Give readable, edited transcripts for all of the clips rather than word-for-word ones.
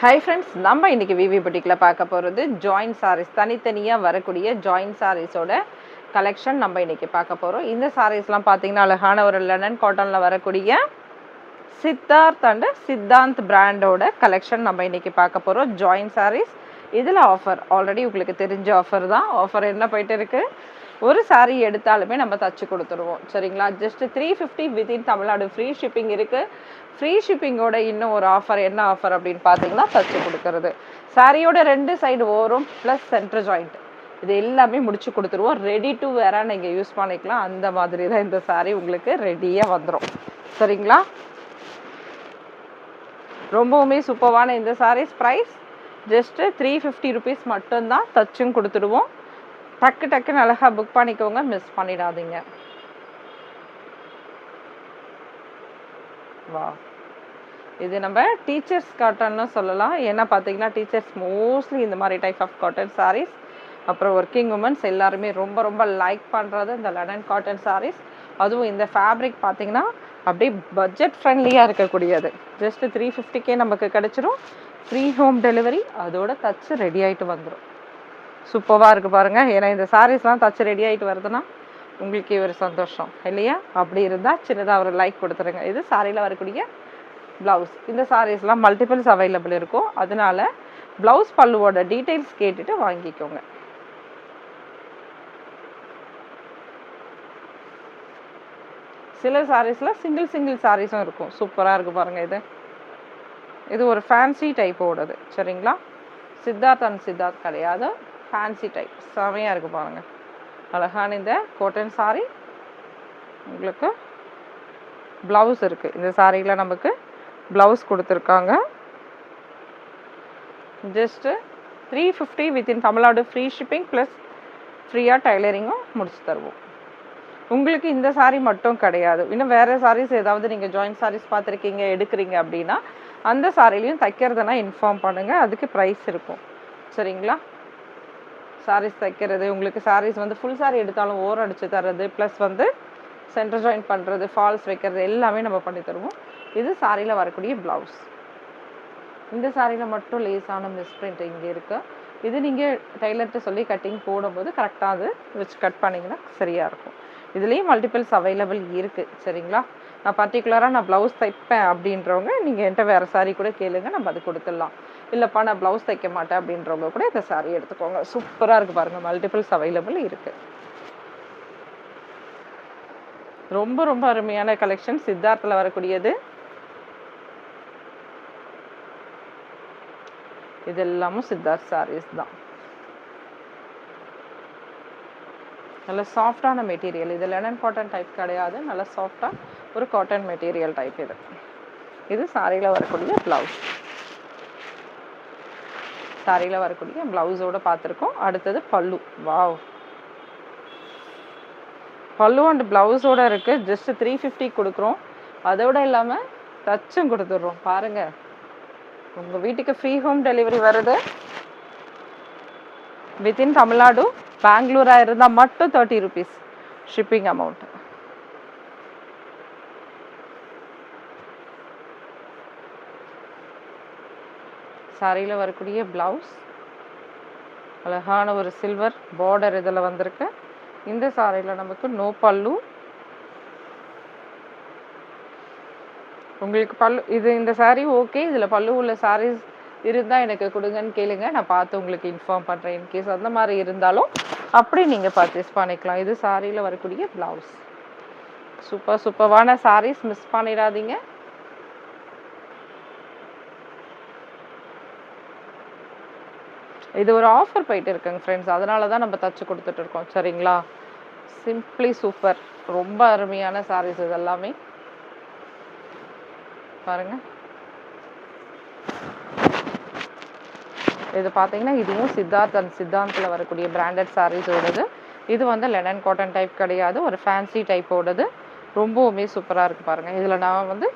Hi friends, நம்ம இன்னைக்கு விவி புட்டிக்கில் பார்க்க போகிறது ஜாயின் சாரீஸ். தனித்தனியாக வரக்கூடிய ஜாயின் சாரீஸோட கலெக்ஷன் நம்ம இன்னைக்கு பார்க்க போகிறோம். இந்த சாரீஸ்லாம் பார்த்தீங்கன்னா அழகான ஒரு லெனன் காட்டனில் வரக்கூடிய சித்தார்த் அண்ட் சித்தாந்த் பிராண்டோட கலெக்ஷன் நம்ம இன்னைக்கு பார்க்க போகிறோம். ஜாயின் சாரீஸ் இதில் ஆஃபர் ஆல்ரெடி உங்களுக்கு தெரிஞ்ச ஆஃபர் தான். ஆஃபர் என்ன போயிட்டு இருக்குது, ஒரு சாரீ எடுத்தாலுமே நம்ம தச்சு கொடுத்துருவோம். சரிங்களா, just 350 within Tamil Nadu free shipping இருக்குது. ஃப்ரீ ஷிப்பிங்கோட இன்னும் ஒரு ஆஃபர், என்ன ஆஃபர் அப்படின்னு பார்த்தீங்கன்னா தச்சு கொடுக்கறது. சாரியோட 2 சைடு ஓரம் ப்ளஸ் சென்டர் ஜாயிண்ட் இது எல்லாமே முடிச்சு கொடுத்துருவோம். ரெடி டு வேற நீங்கள் யூஸ் பண்ணிக்கலாம். அந்த மாதிரி தான் இந்த சாரீ உங்களுக்கு ரெடியாக வந்துடும். சரிங்களா, ரொம்பவுமே சூப்பரான இந்த சாரீஸ் ப்ரைஸ் ஜஸ்ட்டு 350 ருபீஸ் மட்டும்தான். தச்சும் கொடுத்துடுவோம். டக்கு டக்குன்னு அழகாக புக் பண்ணிக்கோங்க, மிஸ் பண்ணிடாதீங்க. வா, இது நம்ம டீச்சர்ஸ் காட்டன்னு சொல்லலாம். ஏன்னா பார்த்தீங்கன்னா டீச்சர்ஸ் மோஸ்ட்லி இந்த மாதிரி டைப் ஆஃப் காட்டன் சாரீஸ், அப்புறம் ஒர்க்கிங் உமன்ஸ் எல்லாருமே ரொம்ப ரொம்ப லைக் பண்ணுறது இந்த லெனன் காட்டன் சாரீஸ். அதுவும் இந்த ஃபேப்ரிக் பார்த்தீங்கன்னா அப்படியே பட்ஜெட் ஃப்ரெண்ட்லியாக இருக்கக்கூடியது. ஜஸ்ட் 350கே நமக்கு கிடச்சிரும். ஃப்ரீ ஹோம் டெலிவரி, அதோட தச்சு ரெடி ஆகிட்டு வந்துடும். சூப்பராக இருக்குது பாருங்கள். ஏன்னா இந்த சாரீஸ்லாம் தச்சு ரெடி ஆகிட்டு வருதுன்னா உங்களுக்கு ஒரு சந்தோஷம் இல்லையா? அப்படி இருந்தால் சின்னதாக ஒரு லைக் கொடுத்துருங்க. இது சாரியில் வரக்கூடிய ப்ளவுஸ். இந்த சாரீஸ்லாம் மல்டிபிள்ஸ் அவைலபிள் இருக்கும். அதனால ப்ளவுஸ் பல்லுவோட டீட்டெயில்ஸ் கேட்டுட்டு வாங்கிக்கோங்க. சில சாரீஸில் சிங்கிள் சாரீஸும் இருக்கும். சூப்பராக இருக்குது பாருங்கள். இது ஒரு ஃபேன்சி டைப்போடது. சரிங்களா, சித்தார்த் அண்ட் சித்தார்த் கிடையாது, ஃபேன்சி டைப். செமையாக இருக்குது பாருங்கள். அழகான இந்த காட்டன் சாரீ. உங்களுக்கு ப்ளவுஸ் இருக்குது. இந்த சாரியில் நமக்கு ப்ளவுஸ் கொடுத்துருக்காங்க. Just 350 within Tamil Nadu free shipping plus ஃப்ரீயாக டைலரிங்கும் முடிச்சு தருவோம். உங்களுக்கு இந்த சாரீ மட்டும் கிடையாது, இன்னும் வேறு சாரீஸ் ஏதாவது நீங்கள் ஜாயின் சாரீஸ் பார்த்துருக்கீங்க, எடுக்கிறீங்க அப்படின்னா அந்த சாரிலையும் தைக்கிறதுனா இன்ஃபார்ம் பண்ணுங்கள். அதுக்கு ப்ரைஸ் இருக்கும். சரிங்களா, சாரீஸ் தைக்கிறது, உங்களுக்கு சாரீஸ் வந்து ஃபுல் சாரீ எடுத்தாலும் ஓரம் அடித்து தர்றது, ப்ளஸ் வந்து சென்டர் ஜாயின் பண்ணுறது, ஃபால்ஸ் வைக்கிறது எல்லாமே நம்ம பண்ணி தருவோம். இது சாரியில் வரக்கூடிய ப்ளவுஸ். இந்த சாரியில் மட்டும் லேஸான மிஸ்பிரிண்ட் இங்கே இருக்குது. இது நீங்கள் டைலர்கிட்ட சொல்லி கட்டிங் போடும்போது கரெக்டாக அது வச்சு கட் பண்ணிங்கன்னா சரியாக இருக்கும். இதுலேயும் மல்டிபிள்ஸ் அவைலபிள் இருக்குது. சரிங்களா, நான் பர்டிகுலராக நான் ப்ளவுஸ் தைப்பேன் அப்படின்றவங்க நீங்கள் என்கிட்ட வேறு சாரீ கூட கேளுங்க, நம்ம அது கொடுத்துடலாம். இல்லைப்பா நான் ப்ளவுஸ் தைக்க மாட்டேன் அப்படின்றவங்க கூட இந்த சாரீ எடுத்துக்கோங்க. சூப்பராக இருக்குது பாருங்கள். மல்டிபிள்ஸ் அவைலபிள் இருக்குது. ரொம்ப ரொம்ப அருமையான கலெக்ஷன் சித்தார்த்தில் வரக்கூடியது. இது எல்லாமும் சித்தார்த் சாரீஸ் தான். நல்ல சாஃப்டான மெட்டீரியல். இது லெனன் காட்டன் டைப் கிடையாது, நல்ல சாஃப்டாக ஒரு காட்டன் மெட்டீரியல் டைப். இது சாரியில் வரக்கூடிய ப்ளவுஸ். சாரியில் வரக்கூடிய ப்ளவுஸோடு பார்த்துருக்கோம். அடுத்தது பல்லு. வாவ், பல்லு அண்ட் ப்ளவுஸோடு இருக்குது. ஜஸ்ட் 350 கொடுக்குறோம். அதோடு இல்லாமல் தச்சும் கொடுத்துட்றோம். பாருங்கள், உங்கள் வீட்டுக்கு ஃப்ரீ ஹோம் டெலிவரி வருது. வித்தின் தமிழ்நாடு, பெங்களூராக இருந்தால் மட்டும் 30 ருபீஸ் ஷிப்பிங் அமௌண்ட். சாரியில் வரக்கூடிய ப்ளவுஸ் அழகான ஒரு சில்வர் பார்டர் இதில் வந்திருக்கு. இந்த சாரியில் நமக்கு நோ பல்லு. உங்களுக்கு பல்லு இது இந்த சாரீ ஓகே, இதில் பல்லு உள்ள சாரீஸ் இருந்தால் எனக்கு கொடுங்கன்னு கேளுங்க, நான் பார்த்து உங்களுக்கு இன்ஃபார்ம் பண்ணுறேன். இன்கேஸ் அந்த மாதிரி இருந்தாலும் அப்படி நீங்கள் பர்ச்சேஸ் பண்ணிக்கலாம். இது சாரியில் வரக்கூடிய ப்ளவுஸ். சூப்பரான சாரீஸ், மிஸ் பண்ணிடாதீங்க. இது ஒரு ஆஃபர் போயிட்டு இருக்குங்க ஃப்ரெண்ட்ஸ், அதனால தான் நம்ம தச்சு கொடுத்துட்டு இருக்கோம். சரிங்களா, சிம்பிளி சூப்பர். ரொம்ப அருமையான சாரீஸ் இது எல்லாமே. பாருங்க, இது பார்த்தீங்கன்னா இதுவும் சித்தார்த் அண்ட் சித்தாந்தில் வரக்கூடிய பிராண்டட் சாரீஸோடது. இது வந்து லெனன் காட்டன் டைப் கிடையாது, ஒரு ஃபேன்சி டைப்போடது. ரொம்பவுமே சூப்பராக இருக்குது பாருங்கள். இதில் நான் வந்து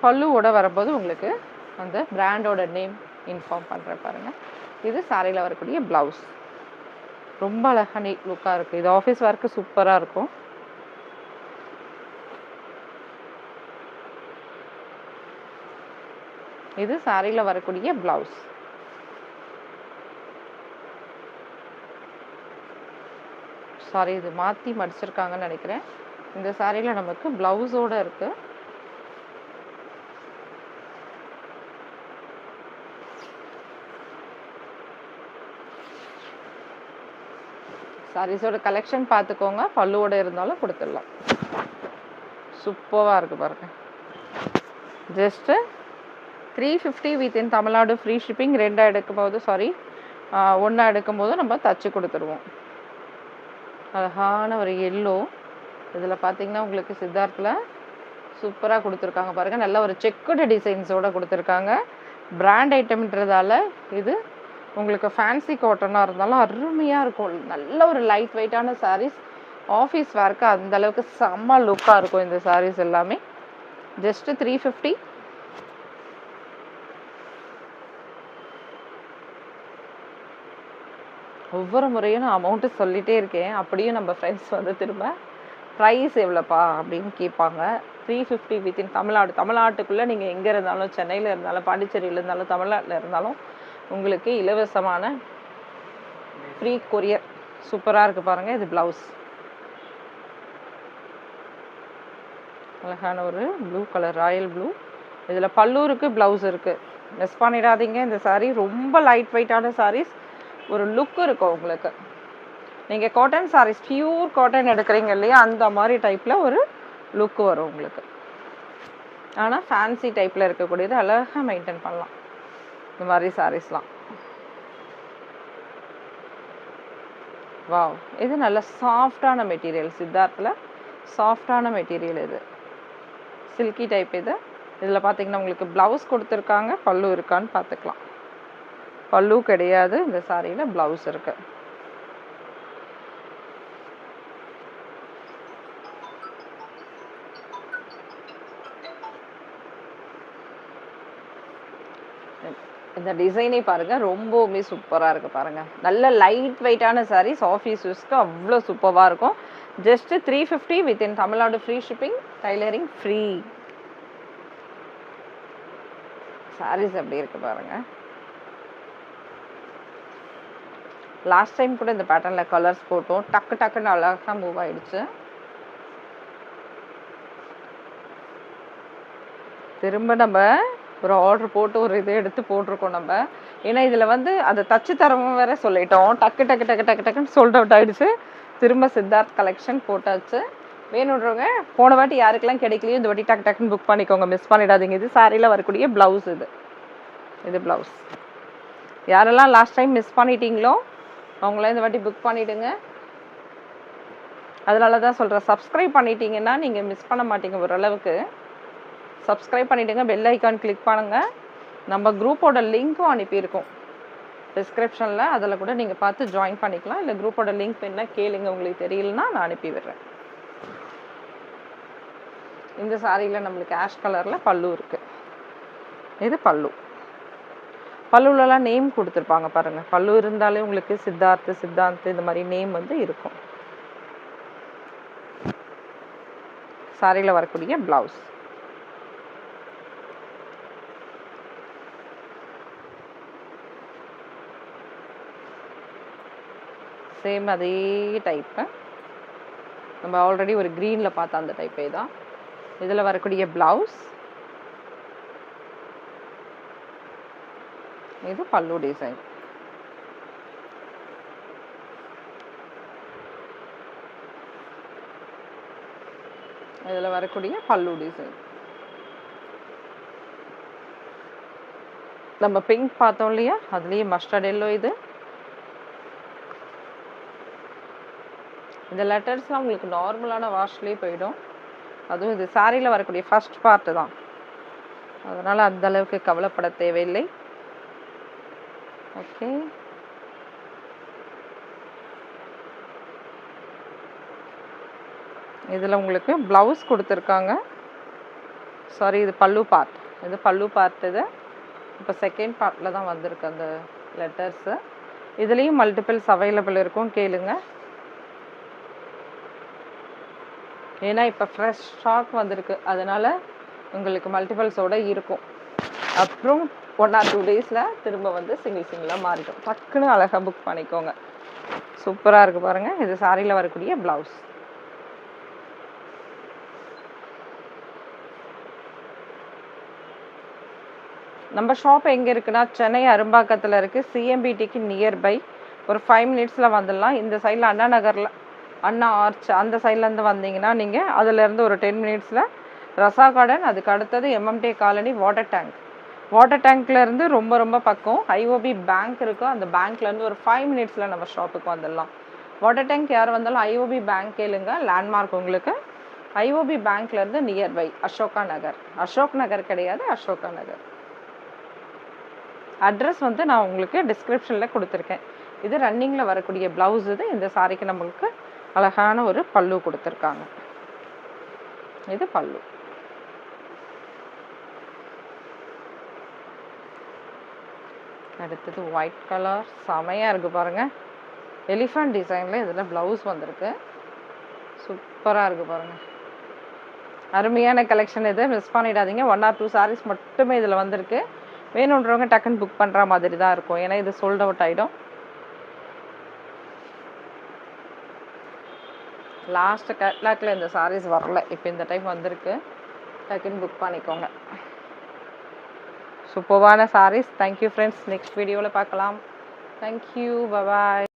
பல்லுவோட வரும்போது உங்களுக்கு அந்த பிராண்டோட நேம் இன்ஃபார்ம் பண்ணுறேன் பாருங்கள். இது சாரியில் வரக்கூடிய ப்ளவுஸ். ரொம்ப அழகாக நீட் லுக்காக இருக்குது. இது ஆஃபீஸ் ஒர்க்கு சூப்பராக இருக்கும். இது சாரியில் வரக்கூடிய ப்ளவுஸ். சாரி, இது மாற்றி மடிச்சிருக்காங்கன்னு நினைக்கிறேன். இந்த சாரியில் நமக்கு ப்ளவுஸோடு இருக்குது. சாரீஸோட கலெக்ஷன் பார்த்துக்கோங்க. பல்லுவோட இருந்தாலும் கொடுத்துடலாம். சூப்பராக இருக்குது பாருங்க. Just 350 within Tamil Nadu free shipping. 2 எடுக்கும்போது சாரி 1 எடுக்கும்போது நம்ம தச்சு கொடுத்துருவோம். அழகான ஒரு எல்லோ. இதில் பார்த்தீங்கன்னா உங்களுக்கு சித்தார்த்தில் சூப்பராக கொடுத்துருக்காங்க பாருங்கள். நல்ல ஒரு செக்குடு டிசைன்ஸோடு கொடுத்துருக்காங்க. பிராண்ட் ஐட்டம்ன்றதால இது உங்களுக்கு ஃபேன்சி காட்டனாக இருந்தாலும் அருமையாக இருக்கும். நல்ல ஒரு லைட் வெயிட்டான சாரீஸ். ஆஃபீஸ் வேர்க்கு அந்தளவுக்கு செம்ம லுக்காக இருக்கும் இந்த சாரீஸ் எல்லாமே. ஜஸ்ட்டு 350. ஒவ்வொரு முறையும் நான் அமௌண்ட்டு சொல்லிகிட்டே இருக்கேன். அப்படியும் நம்ம ஃப்ரெண்ட்ஸ் வந்து திரும்ப ப்ரைஸ் எவ்வளோப்பா அப்படின்னு கேட்பாங்க. 350 வித்தின் தமிழ்நாடு. தமிழ்நாட்டுக்குள்ளே நீங்கள் எங்கே இருந்தாலும், சென்னையில் இருந்தாலும், பாண்டிச்சேரியில் இருந்தாலும், தமிழ்நாட்டில் இருந்தாலும் உங்களுக்கு இலவசமான ஃப்ரீ கொரியர். சூப்பராக இருக்குது பாருங்கள். இது ப்ளவுஸ். அழகான ஒரு ப்ளூ கலர், ராயல் ப்ளூ. இதில் பல்லு இருக்குது, ப்ளவுஸ் இருக்குது. மிஸ் பண்ணிடாதீங்க. இந்த சாரீ ரொம்ப லைட் வெயிட்டான சாரீஸ். ஒரு லுக் இருக்கும் உங்களுக்கு. நீங்கள் காட்டன் சாரீஸ், பியூர் காட்டன் எடுக்கிறீங்க இல்லையா, அந்த மாதிரி டைப்பில் ஒரு லுக் வரும் உங்களுக்கு. ஆனால் ஃபேன்சி டைப்பில் இருக்கக்கூடியது அழகாக மெயின்டைன் பண்ணலாம் இந்த மாதிரி சாரீஸ்லாம். வாவ், இது நல்ல சாஃப்டான மெட்டீரியல். சித்தார்த்தில் சாஃப்டான மெட்டீரியல். இது சில்கி டைப். இதில் பார்த்தீங்கன்னா உங்களுக்கு ப்ளவுஸ் கொடுத்துருக்காங்க. பல்லு இருக்கான்னு பார்த்துக்கலாம். பல்லு கிடையாது இந்த சாரியில், ப்ளவுஸ் இருக்கு. இந்த டிசைனே பாருங்கள், ரொம்பவுமே சூப்பராக இருக்குது பாருங்கள். நல்ல லைட் வெயிட்டான சாரீஸ். ஆஃபீஸ் யூஸ்க்கு அவ்வளோ சூப்பராக இருக்கும். Just 350 within Tamil Nadu free shipping, tailoring free. Saris எப்படி இருக்குது பாருங்கள். லாஸ்ட் டைம் கூட இந்த பேட்டர்னில் கலர்ஸ் போட்டோம். டக்கு டக்குன்னு அழகாக மூவ் ஆகிடுச்சு. திரும்ப நம்ம ஒரு ஆர்டர் போட்டு ஒரு இதை எடுத்து போட்டிருக்கோம் நம்ம. ஏன்னா இதில் வந்து அதை தச்சு தரவும் வேற சொல்லிட்டோம். டக்கு டக்கு டக்கு டக்கு டக்குன்னு சோல்ட் அவுட் ஆகிடுச்சு. திரும்ப சித்தார்த் கலெக்ஷன் போட்டாச்சு. வேணுன்றவங்க போன வாட்டி யாருக்கெல்லாம் கிடைக்கலையோ இந்த வாட்டி டக்கு டக்குன்னு புக் பண்ணிக்கோங்க. மிஸ் பண்ணிடாதீங்க. இது சாரியில் வரக்கூடிய ப்ளவுஸ். இது ப்ளவுஸ். யாரெல்லாம் லாஸ்ட் டைம் மிஸ் பண்ணிட்டீங்களோ அவங்களாம் இந்த வாட்டி புக் பண்ணிவிடுங்க. அதனால தான் சொல்கிறேன், சப்ஸ்கிரைப் பண்ணிட்டீங்கன்னா நீங்கள் மிஸ் பண்ண மாட்டீங்க. ஓரளவுக்கு சப்ஸ்கிரைப் பண்ணிவிடுங்க. பெல் ஐக்கான் கிளிக் பண்ணுங்கள். நம்ம குரூப்போட லிங்க்கும் அனுப்பியிருக்கோம் டிஸ்கிரிப்ஷனில். அதில் கூட நீங்கள் பார்த்து ஜாயின் பண்ணிக்கலாம். இல்லை குரூப்போட லிங்க் என்ன கேளுங்க. உங்களுக்கு தெரியலன்னா நான் அனுப்பி விடுறேன். இந்த சாரியில் நம்மளுக்கு ஆஷ் கலரில் பல்லு இருக்குது. இது பல்லு. பல்லுலலாம் நேம் கொடுத்துருப்பாங்க பாருங்கள். பல்லு இருந்தாலே உங்களுக்கு சித்தார்த்து, சித்தாந்த் இந்த மாதிரி நேம் வந்து இருக்கும். சாரியில் வரக்கூடிய ப்ளவுஸ். சேம் அதே டைப்பு. நம்ம ஆல்ரெடி ஒரு க்ரீனில் பார்த்த அந்த டைப்பே தான். இதில் வரக்கூடிய ப்ளவுஸ். இது பல்லு டிசைன். இதில் வரக்கூடிய பல்லு டிசைன். நம்ம பிங்க் பார்த்தோம் இல்லையா, அதுலேயே மஸ்டர்ட் எல்லோ. இந்த லெட்டர்ஸ்லாம் உங்களுக்கு நார்மலான வாஷ்லேயே போயிடும். அதுவும் இது சாரியில் வரக்கூடிய ஃபர்ஸ்ட் பார்ட்டு தான். அதனால் அந்த அளவுக்கு கவலைப்பட தேவையில்லை. ஓகே, இதில் உங்களுக்கு ப்ளவுஸ் கொடுத்துருக்காங்க. சாரி, இது பல்லு பார்ட். இது பல்லு பார்ட். இது இப்போ செகண்ட் பார்ட்டில் தான் வந்திருக்கு அந்த லெட்டர்ஸு. இதுலேயும் மல்டிபிள்ஸ் அவைலபிள் இருக்கும், கேளுங்க. ஏன்னா இப்போ ஃப்ரெஷ் ஸ்டாக் வந்திருக்கு, அதனால் உங்களுக்கு மல்டிபிள்ஸோடு இருக்கும். அப்புறம் 1 or 2 டேஸில் திரும்ப வந்து சிங்கிளாக மாறிடும். டக்குன்னு அழகாக புக் பண்ணிக்கோங்க. சூப்பராக இருக்குது பாருங்கள். இது சாரியில் வரக்கூடிய ப்ளவுஸ். நம்ம ஷாப் எங்கே இருக்குன்னா சென்னை அரும்பாக்கத்தில் இருக்குது. சிஎம்பிடிக்கு நியர்பை. ஒரு 5 மினிட்ஸில் வந்துடலாம். இந்த சைடில் அண்ணா நகரில் அண்ணா ஆர்ச் அந்த சைட்லேருந்து வந்தீங்கன்னா நீங்கள் அதுலேருந்து ஒரு 10 மினிட்ஸில் ரசா கார்டன், அதுக்கு அடுத்தது எம்எம்டி காலனி, வாட்டர் டேங்க்லேருந்து ரொம்ப ரொம்ப பக்கம் ஐஓபி பேங்க் இருக்கும். அந்த பேங்க்லேருந்து ஒரு 5 மினிட்ஸில் நம்ம ஷாப்புக்கு வந்துடலாம். வாட்டர் டேங்க் யார் வந்தாலும் ஐஓபி பேங்க் கேளுங்க, லேண்ட்மார்க் உங்களுக்கு. ஐஓபி பேங்க்லேருந்து நியர்பை அசோகா நகர் கிடையாது, அசோகா நகர். அட்ரஸ் வந்து நான் உங்களுக்கு டிஸ்கிரிப்ஷனில் கொடுத்துருக்கேன். இது ரன்னிங்கில் வரக்கூடிய ப்ளவுஸ். இது இந்த சாரிக்கு நம்மளுக்கு அழகான ஒரு பல்லு கொடுத்துருக்காங்க. இது பல்லு. அடுத்தது ஒயிட் கலர், செமையாக இருக்குது பாருங்கள். எலிஃபண்ட் டிசைனில் இதில் ப்ளவுஸ் வந்திருக்கு. சூப்பராக இருக்குது பாருங்கள். அருமையான கலெக்ஷன். இது மிஸ் பண்ணிடாதீங்க. 1 or 2 சாரீஸ் மட்டுமே இதில் வந்திருக்கு. வேணுன்றவங்க டக்குன்னு புக் பண்ணுற மாதிரி தான் இருக்கும், ஏன்னா இது சோல்ட் அவுட் ஆகிடும். லாஸ்ட்டு கேட்லாக்ல இந்த சாரீஸ் வரல, இப்போ இந்த டைம் வந்திருக்கு. டக்குன்னு புக் பண்ணிக்கோங்க. சூப்பரான சாரீஸ். Thank you friends. நெக்ஸ்ட் வீடியோவில் பார்க்கலாம். Thank you, bye bye.